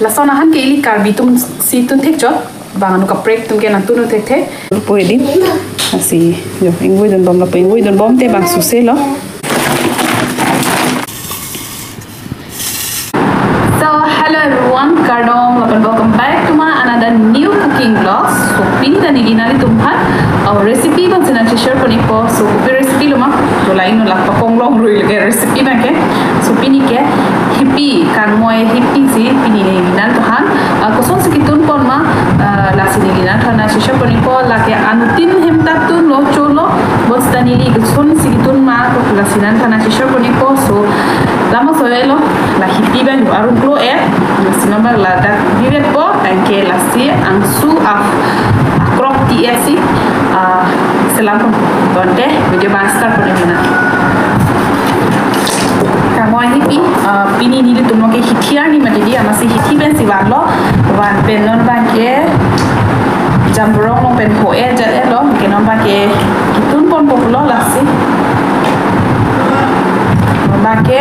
la sona han ke ili karbi tum si tun thek chot bang anu ka prek tum ke na tun thek the po edi asi yo ingui don bom la pe ingui don bom te bang su se lo. So hello everyone, kardom and welcome back to my another new cooking vlog. So pin dan ini nari tumhan our recipe bang sena share koni po. So kopi recipe lo ma to lain no lak pakong long rui lage recipe bang ke. So pini ke hippie kan moy hippie si pini ni nan tuhan kosong sekitun pon ma la sini ni nan thana share koni po lake anutin hem tap tun lo cholo bot tani li kosong sekitun ma ko la sinan thana share koni po. So lama soelo la hippie bang arun klo la sinamba la da vive po anche la si angsu af crop TSC selam donde video master pun mana kamu hippie pini ni tu mau ke hitiar ni macam dia masih hiti ben si warlo wan pen non bangke jambrong non pen hoe jadi lo ke non bangke kitun pon popular lah si non bangke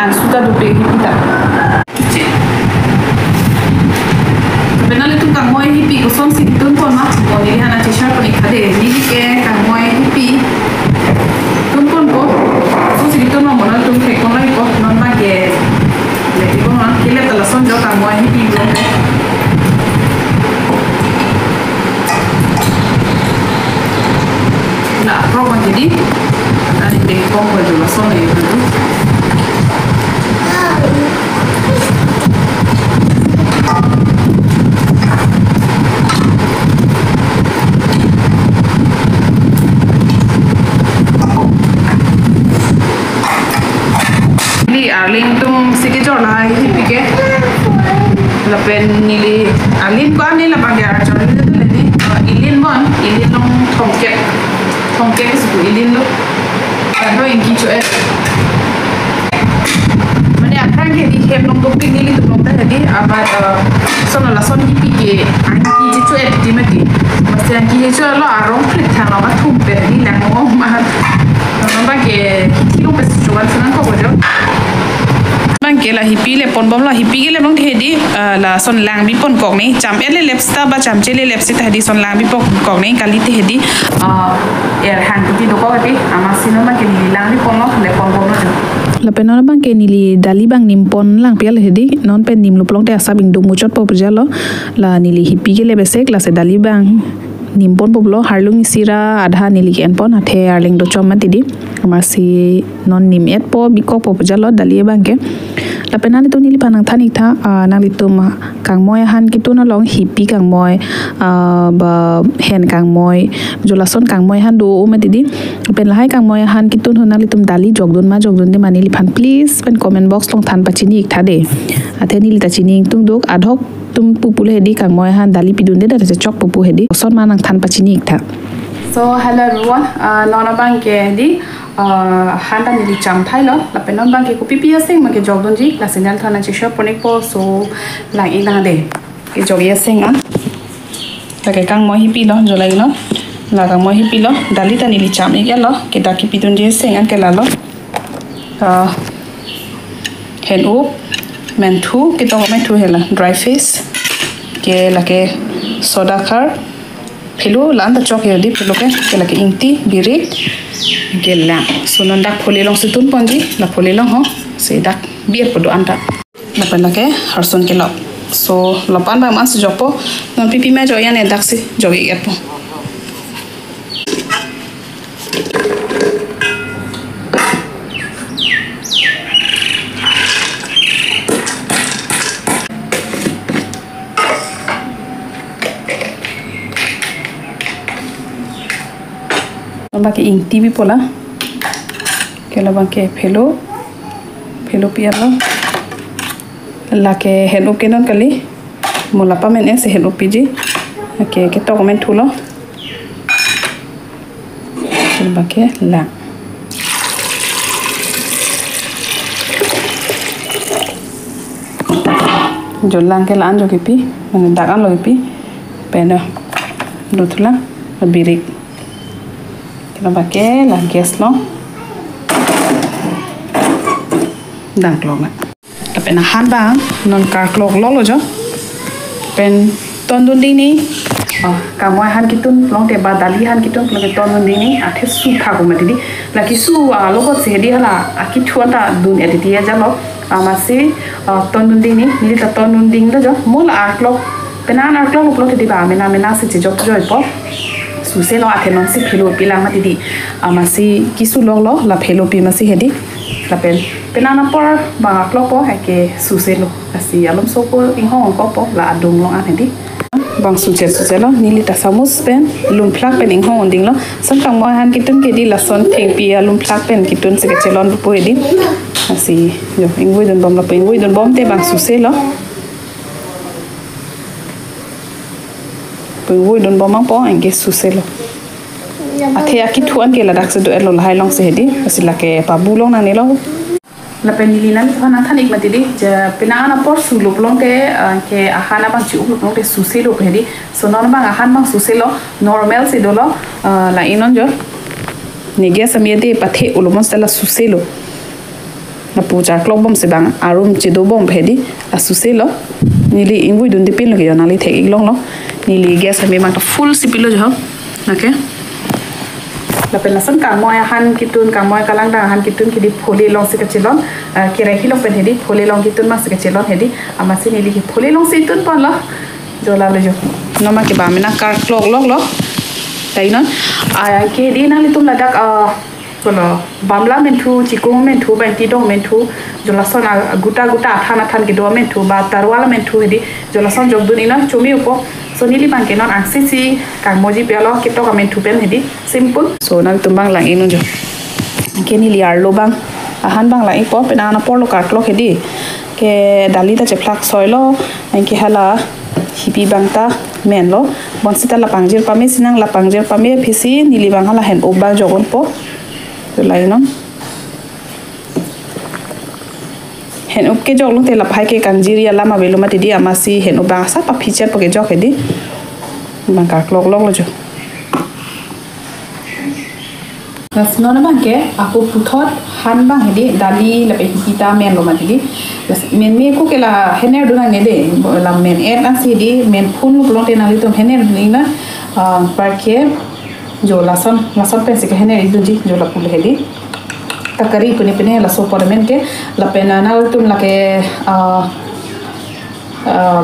ang suka dupe hippie tak benal itu kang moy hippie ko son si tun pon ma ko ni hana t-shirt ko ni khade ni ke kang moy hippie tun pon ko so si tun ma monal tun ke ko lai ko non ma ke le ko ma kile ta la son jo kang moy hippie lo na pro ma jadi ani de ko ko jo la son ni Arling tum sikit jola hippie ke la pen nili alin ko ani la bagyar chon ni ilin bon ilin long thongke su ilin lo no inki cho mane akrang ke di hem long topi nili tu long ta di abar sono la son hippie ke anki ji cho di mati masti anki ji cho lo arong prit thang lo ma thum pe ni lang mo ma no ba ke ki lo pe su wal sanan ko bojo bangke la hippie le pon bom la hippie ke le bang thedi la son lang bi pon kok nei cham ele lepsta ba cham chele lepsi thadi son lang bi pon kok nei kali thedi er han ti do ko ti ama sino ma ke ni lang bi pon lo le pon bom lo la penona bang ke ni li dali bang nim pon lang pial hedi non pen nim lo plong te asa bing du muchot po pujalo la ni li hippie ke le besek la se dali bang nimpon poblo harlung sira adha nili ken pon athe arling do chom matidi amasi non nim et po bikok po jalo dalie bangke la penani to nili panang thani tha nali tum kang moy han kituna long hippie kang moy ba hen kang moy jolason kang moy han do matidi pen lahai kang moy han kitun honali tum dali jogdun de manili phan please pen comment box long than pachini ik thade athe nili tachini tung dok adhok tum pupule hedi kang moy han dali pidun de da chok pupu hedi son manang than pachini ik tha. So hello everyone nona bangke di handa nili cham thai lo la penon bangke ko pipi asing ma ke jogdon ji la signal thana chi shop ponik po so la ina de ke jogi asing a la ke kang moy hippie lo jolai lo la kang moy hippie lo dali ta nili cham e lo ke da ki pidun ji asing an ke la lo hen up menthu ke to menthu hela dry fish ke la ke soda khar philo lan ta chok yedi philo ke la ke inti birik gela so non dak pholi long situn ponji la pholi long ho se dak bier podo anta la pena ke harson ke lo so lopan ba mas jopo non pipi me joya ne dak si jogi epo bangke inti bi pola kela bangke phelo pialo la ke helo kenon kali mola pa men se helo piji ke to comment thulo bangke la jolang ke lan jo kipi mane dagan lo kipi pena dutula birik kita pakai la gas lo ดังกลองละแต่เป็นอาหารบางนอนกากลอกล้อเลยจ้ะเป็นตอนดุนดีนี้กามวยหันกิตุนลองเตบาดาลีหันกิตุนลองเตตอนดุนดีนี้อาทิตย์สู้ข้าวมาดีๆแล้วกิสู้โลกเสียดีฮะล่ะอากิชวนตาดุนเอติยาจ้ะเนาะมาสิตอนดุนดีนี้นี่ตอนดุนดีแล้วจ้ะมูลอากลอกเป็นอาหารกลอกลอกที่บ้านเมนาสิจะจบจ่อยปอสุเซลอาเทนอนสิเพโลปีลามาดีๆมาสิกิสู้ลอกล้อละเพโลปีมาสิเฮดีละเป็นอาหารปอบางกลอกปอให้เกสุเซลละสิอารมณ์โซโกอิงห้องปอละดงลองอาเฮดีบางสุเจlo nili ta samus pen lum plak pen ing hong ding lo sam tang mo han kitun ke di la son theng pi lum plak pen kitun se ke chelon po edi asi yo ing voi don bom la pen voi don bom te bang su se lo pen voi don bom mang po ang ke su se lo athe akit thuan ke la dak se do elo la hai long se hedi asi la ke pa bu long na ni lo la penilinan thana thanik matidi je pinana por sulup long ke ahana bang chu long ke susilo phedi so non bang ahan bang susilo normal se dolo la inon jo nege samyede pathe ulomon stela susilo na puja klok bom se bang arum chido bom phedi la susilo nili ingui dun dipin lo ke nali thek iglong lo nili gas me mang full sipilo jo okay la pelasan kamoy han kitun kamoy kalang da han kitun kidi pholi long se kachelon kirai hilong pen hedi pholi long kitun ma se kachelon hedi amasi ni li pholi long se tun pa la jola le jo noma ke ba mena kar klok lok lo tainon ke di na li tum la dak kolo bamla menthu chikong menthu banti dong menthu jola son guta thana than ki do menthu ba tarwala menthu hedi jola son jog dun ina chumi upo so nili bang ke non aksisi kang moji pelo kito ka menthu pen hedi simple so na tumbang lang inu jo ke nili arlo bang ahan bang la ipo pena na porlo ka klok hedi ke dali ta cheplak soilo ke hala hipi bangta men lo bonsita la pangjir pame sinang la pangjir pame phisi nili bang hala hen obba jogon po lai non hen up ke jok lung te la phai ke kanjiri ala ma belo ma ti di amasi hen up ba sa pa feature pa ke jok hedi bang ka klok lok lo jo las non bang ke aku puthot han bang hedi dali la pe kita men lo ma ti di men me ko ke la hener do na ne de la men et an si di men phun lu lon te na li tom hener ni na par ke जो लसन पे से कहने इधर जी जो लपुल है दी तकरी पुने पुने लसो परमेंट के लपेना ना तुम लके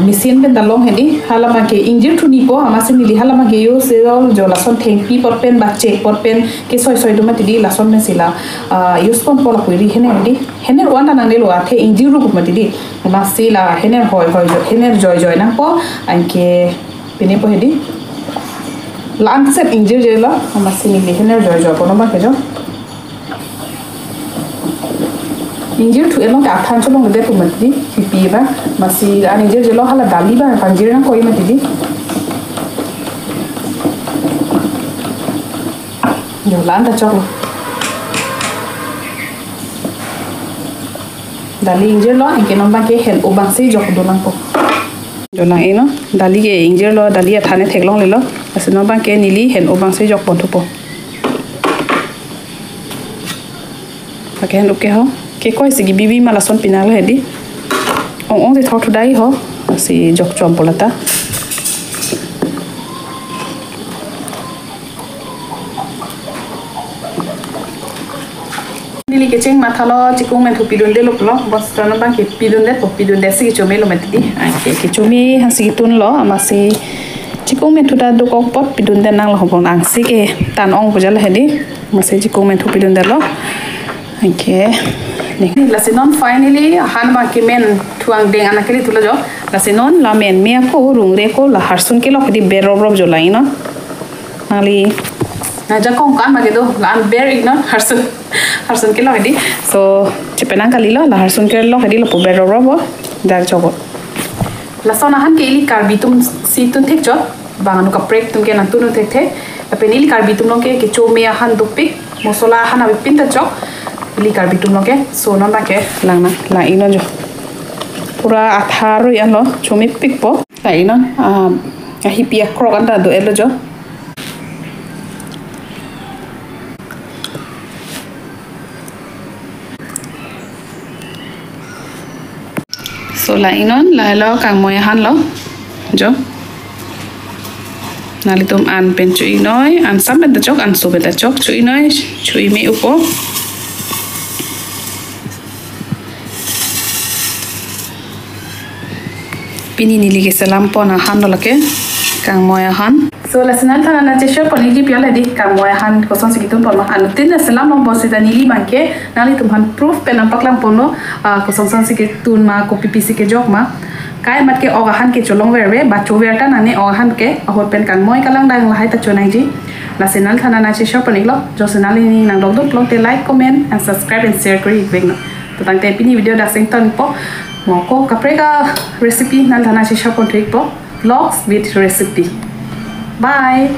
machine pen dalong hedi halama ke injir thuni po amase nili halama ke yo se jo lason thengpi pot pen ba check pot pen ke soi duma tidi lason me sila use pon pola kuiri hene wanda nang le lo athe injir ru kuma tidi masila hene hoy hene joy na po anke pene po hedi lancet injir jela amase nili hene joy pono ba ke jo injir tu elong ka than cholong de pum mati pipi ba masi an injir jelo hala dali ba panjir na koi mati di yo lan ta chok dali injir lo ke nomba ke hen obang se jok do nang po jo lang eno dali ke injir lo dali athane theklong le lo ase nomba ke nili hen obang se jok pon po okay hen okay ho ke koi sigi bibi mala son pinal hedi ong de thot dai ho si jok chom polata nili ke cheng mathalo chikung men thu pidun de lo bos tan bang ke pidun de si chome lo mati ke chomi ha si tun lo amasi chikung men thu da do kok pot pidun de nang lo hobon ang si ke tan ong bujal hedi masi chikung men thu pidun de lo okay la senon finally han ma ke men thuang deng ana kali tula jo la senon la men me ko rung re ko la harsun ke lo di berob rob jo lai no ali na ja kong kan ma ke do la an ber igno harsun ke lo di so chepena kali lo la harsun ke lo di lo po berob rob dar jogo la sona han ke ili karbitum si tun thek jo bang ka prek tum ke na tunu thek the la penili karbitum lo ke chome han dupik mosola han abi pinta jo li karbitum lo ke so non ba ke langna la ino jo pura atharo yan lo chomi pik po la ino a hipia krok anda do elo jo so lại non lại lo càng mồi han lo jo nali tum an pen chui nói an sam ben chok an so ben chok chui nói chui me upo pini nili ke salam pon han lo lake càng mồi han so la senal thana na chesho pon nili piola di càng mồi han ko son sikitum pon ma an tin na salam lo bosi da nili banke nali tum han proof pen am paklam pon no ko son sikitun ma ko pipisi ke jok ma kai mat ke ogahan ke cholong verbe ba choverta nane ogahan ke ahot pen kan moi kalang dang lahai ta chonai ji la senal thana na che shop niklo jo senal ni nang dog dog long te like comment and subscribe and share kori vegno to tang te pini video da sing ton po mo ko kaprega recipe nal thana che shop on po vlogs with recipe bye